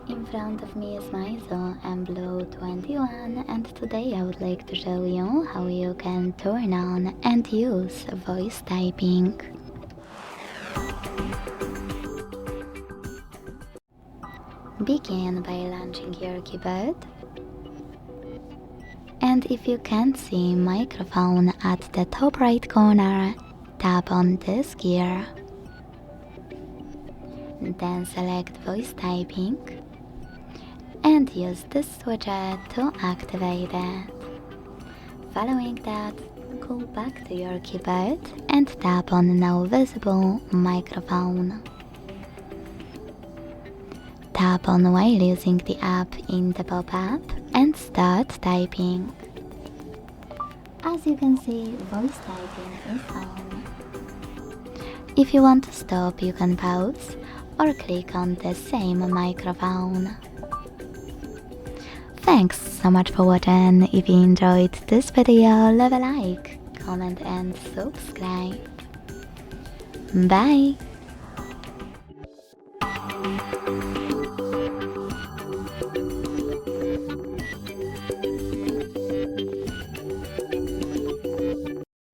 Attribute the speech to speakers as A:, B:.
A: In front of me is MEIZU mBlu 21, and today I would like to show you how you can turn on and use voice typing. Begin by launching your keyboard, and if you can't see microphone at the top right corner, tap on this gear. Then select voice typing and use this switcher to activate it. Following that, go back to your keyboard and tap on Now Visible Microphone. Tap on while using the app in the pop-up and start typing. As you can see, voice typing is on. If you want to stop, you can pause or click on the same microphone. Thanks so much for watching. If you enjoyed this video, leave a like, comment and subscribe. Bye!